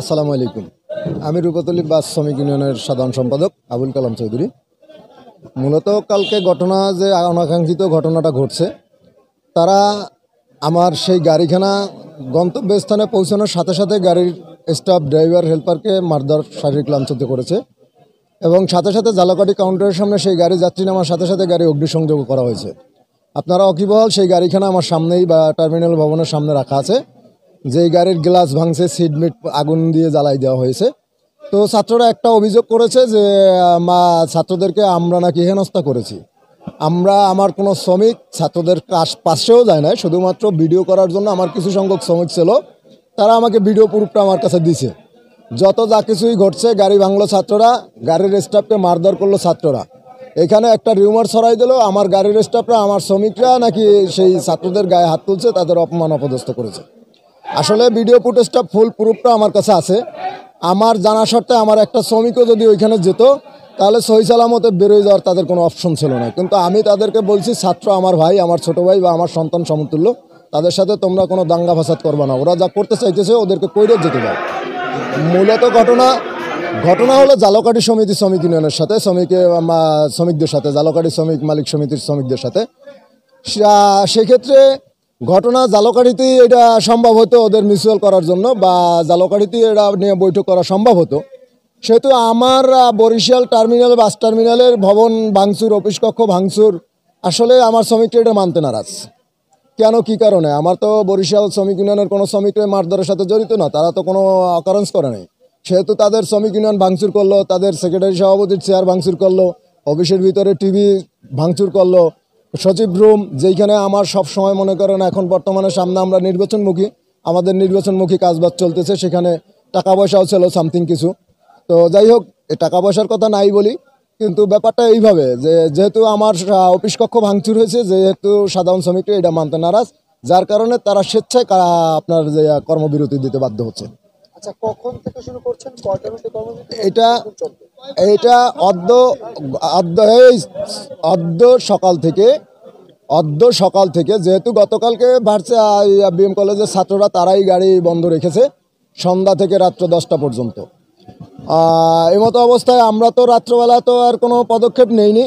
আসসালামু আলাইকুম। আমি রূপতলী বাস শ্রমিক ইউনিয়নের সাধারণ সম্পাদক আবুল কালাম চৌধুরী। মূলত কালকে ঘটনা যে অনাকাঙ্ক্ষিত ঘটনাটা ঘটছে, তারা আমার সেই গাড়িখানা গন্তব্যস্থানে পৌঁছানোর সাথে সাথে গাড়ির স্টাফ, ড্রাইভার, হেল্পারকে মারধর, শারীরিক লাঞ্ছিত করেছে এবং সাথে সাথে জালাকাটি কাউন্টারের সামনে সেই গাড়ি যাত্রী নামার সাথে সাথে গাড়ি অগ্নিসংযোগ করা হয়েছে। আপনারা অকিবহাল সেই গাড়িখানা আমার সামনেই বা টার্মিনাল ভবনের সামনে রাখা আছে। যেই গাড়ির গ্লাস ভাঙছে, সিট মিট আগুন দিয়ে জ্বালাই দেওয়া হয়েছে। তো ছাত্ররা একটা অভিযোগ করেছে যে ছাত্রদেরকে আমরা নাকি হেনস্থা করেছি। আমার কোনো শ্রমিক ছাত্রদের পাশেও যায় না, শুধুমাত্র ভিডিও করার জন্য আমার কিছু সংখ্যক শ্রমিক ছিল, তারা আমাকে ভিডিও প্রুফটা আমার কাছে দিছে। যত যা কিছুই ঘটছে, গাড়ি ভাঙলো ছাত্ররা, গাড়ির স্টাফকে মারধর করলো ছাত্ররা। এখানে একটা রিউমার ছড়াই দিল আমার গাড়ির স্টাফরা, আমার শ্রমিকরা নাকি সেই ছাত্রদের গায়ে হাত তুলছে, তাদের অপমান অপদস্থ করেছে। আসলে ভিডিও ফুটেজটা ফুল প্রুফটা আমার কাছে আছে। আমার জানা সত্ত্বে আমার একটা শ্রমিকও যদি ওইখানে যেত, তাহলে সহি সালামতে বেরোয় যাওয়ার তাদের কোনো অপশন ছিল না। কিন্তু আমি তাদেরকে বলছি, ছাত্র আমার ভাই, আমার ছোট ভাই বা আমার সন্তান সমতুল্য, তাদের সাথে তোমরা কোনো দাঙ্গা ফাসাদ করবে না। ওরা যা করতে চাইতেছে ওদেরকে কইরে যেতে দাও। মূলত ঘটনা হলো জালকাঠি সমিতি শ্রমিক ইউনিয়নের সাথে, শ্রমিকদের সাথে, জালকাঠি শ্রমিক মালিক সমিতির শ্রমিকদের সাথে। সেক্ষেত্রে ঘটনা জালকাঠিতে এটা সম্ভব হতো ওদের মিউচুয়াল করার জন্য, বা জালকাঠিতে এটা নিয়ে বৈঠক করা সম্ভব হতো। সেহেতু আমার বরিশাল টার্মিনাল, বাস টার্মিনালের ভবন ভাঙচুর, অফিস কক্ষ ভাঙচুর, আসলে আমার শ্রমিকরা এটা মানতে নারাজ। কেন, কি কারণে? আমার তো বরিশাল শ্রমিক ইউনিয়নের কোনো শ্রমিকরা মারধরের সাথে জড়িত না, তারা তো কোনো অকারেন্স করে নাই। সেহেতু তাদের শ্রমিক ইউনিয়ন ভাঙচুর করলো, তাদের সেক্রেটারি সভাপতির চেয়ার ভাঙচুর করলো, অফিসের ভিতরে টিভি ভাঙচুর করলো, সচিব রুম, যেইখানে আমার সব সময় মনে করেন এখন বর্তমানে সামনে আমরা নির্বাচনমুখী, আমাদের নির্বাচনমুখী কাজবাজ চলতেছে, সেখানে টাকা পয়সাও ছিল সামথিং কিছু। তো যাই হোক, এই টাকা পয়সার কথা নাই বলি, কিন্তু ব্যাপারটা এইভাবে যে যেহেতু আমার অফিস কক্ষ ভাঙচুর হয়েছে, যেহেতু সাধারণ শ্রমিকরা এটা মানতে নারাজ, যার কারণে তারা স্বেচ্ছায় আপনার যে কর্মবিরতি দিতে বাধ্য হচ্ছে। আচ্ছা, কখন থেকে শুরু করছেন? কয়টার মধ্যে কর্মবিরতি? এটা সকাল থেকে যেহেতু গতকালকে বিএম কলেজের ছাত্ররা তারাই গাড়ি বন্ধ রেখেছে সন্ধ্যা থেকে রাত্র 10টা পর্যন্ত। এমতো অবস্থায় আমরা তো রাত্রবেলা তো আর কোনো পদক্ষেপ নেইনি।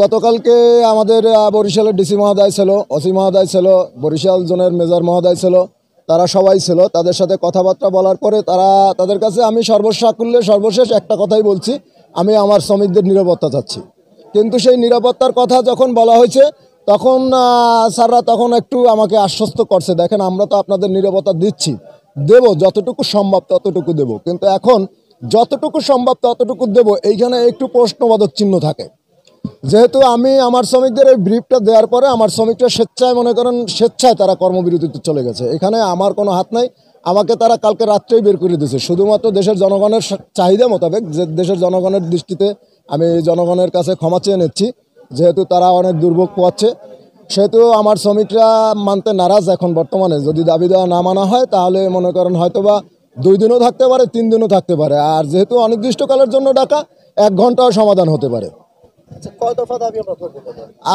গতকালকে আমাদের বরিশালের ডিসি মহোদয় ছিল, ওসি মহোদয় ছিল, বরিশাল জোনের মেজর মহোদয় ছিল, তারা সবাই ছিল। তাদের সাথে কথাবার্তা বলার পরে তাদের কাছে আমি সর্বশেষ একটা কথাই বলছি, আমি আমার শ্রমিকদের নিরাপত্তা চাচ্ছি। কিন্তু সেই নিরাপত্তার কথা যখন বলা হয়েছে, তখন স্যাররা তখন একটু আমাকে আশ্বস্ত করছে, দেখেন আমরা তো আপনাদের নিরাপত্তা দিচ্ছি, দেব যতটুকু সম্ভব ততটুকু দেব, কিন্তু এখন যতটুকু সম্ভব ততটুকু দেব, এইখানে একটু প্রশ্নবোধক চিহ্ন থাকে। যেহেতু আমি আমার শ্রমিকদের এই ব্রিফটা দেওয়ার পরে আমার শ্রমিকরা স্বেচ্ছায় তারা কর্মবিরতিতে চলে গেছে, এখানে আমার কোনো হাত নাই। আমাকে তারা কালকে রাত্রেই বের করে দিয়েছে, শুধুমাত্র দেশের জনগণের চাহিদা মোতাবেক। যে দেশের জনগণের দৃষ্টিতে আমি জনগণের কাছে ক্ষমা চেয়ে নিচ্ছি, যেহেতু তারা অনেক দুর্ভোগ পোয়াচ্ছে, সেহেতু আমার শ্রমিকরা মানতে নারাজ। এখন বর্তমানে যদি দাবি দেওয়া না মানা হয়, তাহলে মনে করেন হয়তোবা 2 দিনও থাকতে পারে, 3 দিনও থাকতে পারে। আর যেহেতু অনির্দিষ্টকালের জন্য ডাকা, 1 ঘন্টাও সমাধান হতে পারে।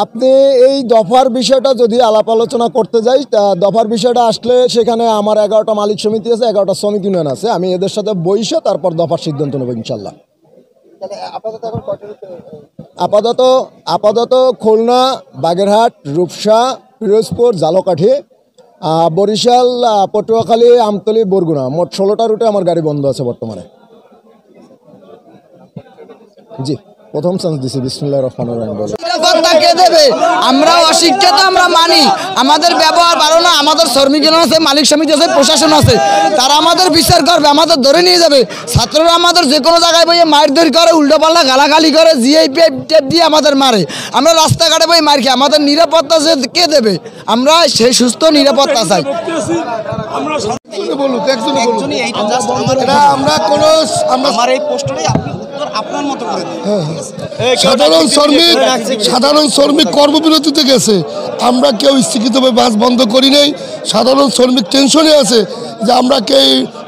আপনি এই দফার বিষয়টা যদি আলাপ আলোচনা করতে যাই, দফার বিষয়টা আসলে সেখানে আমার 11টা মালিক সমিতি আছে, 11টা শ্রমিক ইউনিয়ন আছে, আমি এদের সাথে বসে তারপর দফার সিদ্ধান্ত নেব ইনশাল্লাহ। আপাতত খুলনা, বাগেরহাট, রূপসা, পিরোজপুর, জালকাঠি, বরিশাল, পটুয়াখালী, আমতলী, বরগুনা, মোট 16টা রুটে আমার গাড়ি বন্ধ আছে বর্তমানে। জি, প্রথম চান্স দিছি। বিসমিল্লাহির রহমানির রহিম। আমরা অশিক্ষিত, আমরা মানি, আমাদের ব্যবহার ভালো না, আমাদের শ্রমিক আছে, মালিক সমিতি আছে, প্রশাসন আছে, তারা আমাদের বিচার করবে, আমাদের ধরে নিয়ে যাবে। ছাত্ররা আমাদের যে কোনো জায়গায় বই মারধর করে, উল্টো পাল্টা গালাগালি করে, জিআইপি টেপ দিয়ে আমাদের মারে। আমরা রাস্তাঘাটে বই মার খাই, আমাদের নিরাপত্তা যে কে দেবে? আমরা সেই সুস্থ নিরাপত্তা চাই। সাধারণ শ্রমিক কর্মবিরতিতে গেছে, আমরা কেউ স্থগিতভাবে বাস বন্ধ করি নাই। সাধারণ শ্রমিক টেনশনে আছে যে আমরা কে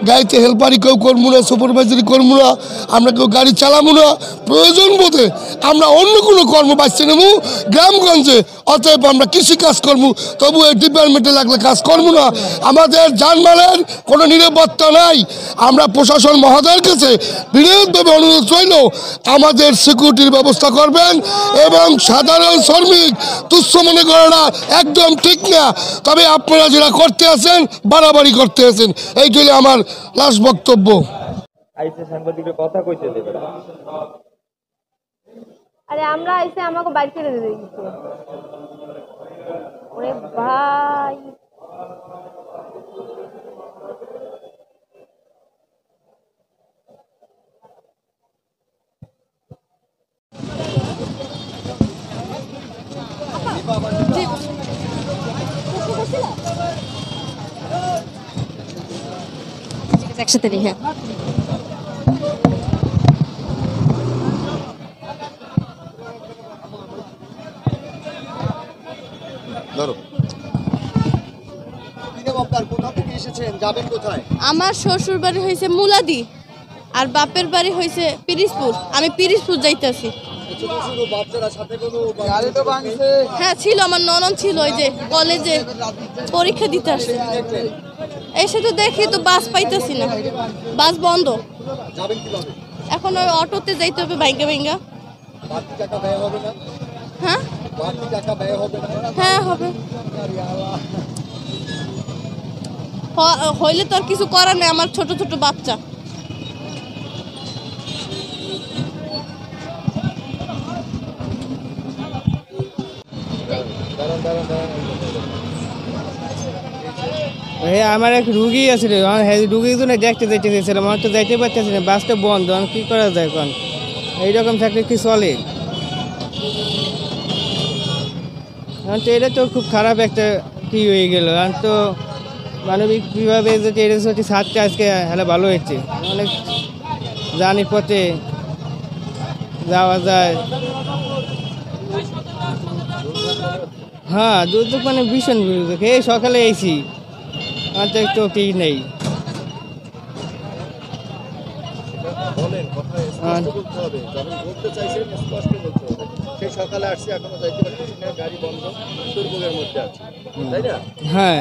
গাড়িতে হেল্পারি কেউ করবো না, সুপারভাইজারি করবো না, আমরা কেউ গাড়ি চালাবো না। প্রয়োজন বোধে আমরা অন্য কোনো কর্ম বাঁচতে নেব গ্রামগঞ্জে। অতএব আমরা কৃষি কাজ করবো, তবু এই ডিপার্টমেন্টে লাগলে কাজ করবো না। আমাদের জানমালের কোনো নিরাপত্তা নাই। আমরা প্রশাসন মহোদয়ের কাছে বিনীতভাবে অনুরোধ রইল আমাদের সিকিউরিটির ব্যবস্থা করবেন, এবং সাধারণ শ্রমিক তুচ্ছ মনে করাটা একদম ঠিক না। তবে আপনারা যেটা করতে আছেন বাড়াবাড়ি করতে আছেন, এইগুলি আমার লাস্ট বক্তব্য। আইসে সাংবাদিকের কথা কইতে দেবে না। আরে আমরা আইসে আমাকে বাইর করে দিয়ে দিচ্ছে। ওরে ভাই একসাথে নেই। হ্যাঁ, কোথা থেকে এসেছেন, যাবেন কোথায়? আমার শ্বশুর বাড়ি হয়েছে মুলাদি আর বাপের বাড়ি হয়েছে পিরিজপুর। আমি পিরিজপুর যাইতেছি। বাচ্চারা সাথে কোনো হ্যাঁ ছিল, আমার ননদ ছিল, ওই যে কলেজে পরীক্ষা দিতে আসছে। এসে তো দেখি তো বাস পাইতেছি না, বাস বন্ধ। যাবেন কিভাবে? এখন ওই অটোতে যাইতে হবে ভাইঙ্গা ভাইঙ্গা। বাড়তি টাকা ব্যয় হবে না? হ্যাঁ বাড়তি টাকা ব্যয় হবে না? হ্যাঁ হবে। হইলে তো আর কিছু করার নেই, আমার ছোট ছোট বাচ্চা। আমার এক রুগী আছে, রুগী তো দেখতে যাইতে চেয়েছিলাম, আমার তো যাইতে পারতেছি না, বাসটা বন্ধ। এখন কী করা যায়? এখন এইরকম থাকলে কি চলে? এখন তো এটা তো খুব খারাপ একটা কি হয়ে গেল। এখন তো মানবিকভাবে যদি এটা হচ্ছে ছাড়তে আজকে হলে ভালো হয়েছে, অনেক জানি পথে যাওয়া যায়। হ্যাঁ, দুর্যোগ মানে ভীষণ দুর্যোগ। এই সকালে এসি আর তো একটু ঠিক নেই। বলেন, কথা স্পষ্ট বলতে হবে। যখন বলতে চাইছেন স্পষ্ট বলতে হবে। সেই সকালে আসছি, এখনো যাইতে পারছি না, গাড়ি বন্ধ, দুর্ভোগের মধ্যে আছি, তাই না? হ্যাঁ,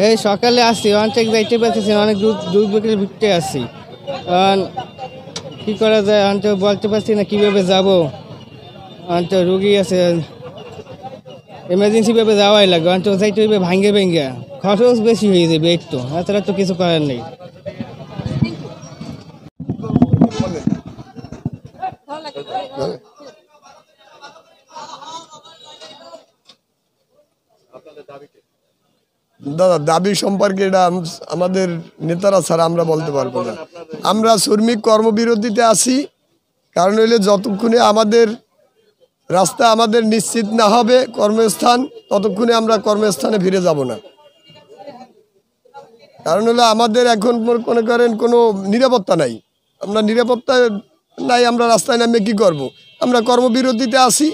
এই সকালে আসছি, অনেক যাইতে পারতেছি না, অনেক দুর্ভোগের ভিতরে আসছি। কারণ কী করা যায়, অন্ত বলতে পারছি না কীভাবে যাবো। অন্ত রুগী আছে, এমার্জেন্সিভাবে যাওয়াই লাগবে। অন্ত যাইতে হইবে ভাঙ্গে ভেঙ্গে, খরচ বেশি হয়ে যাবে একটু, এছাড়া তো কিছু করার নেই। দাদা, দাবি সম্পর্কে এটা আমাদের নেতারা ছাড়া আমরা বলতে পারবো না। আমরা শ্রমিক কর্মবিরতিতে আছি, কারণ হইলে যতক্ষণে আমাদের রাস্তা আমাদের নিশ্চিত না হবে কর্মস্থান, ততক্ষণে আমরা কর্মস্থানে ফিরে যাব না। কারণ হলো আমাদের এখন মনে করেন কোনো নিরাপত্তা নাই। আমরা নিরাপত্তা নাই, আমরা রাস্তায় নামে কি করব? আমরা কর্মবিরতিতে আছি,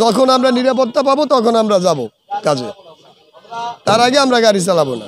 যখন আমরা নিরাপত্তা পাবো তখন আমরা যাব কাজে, তার আগে আমরা গাড়ি চালাবো না।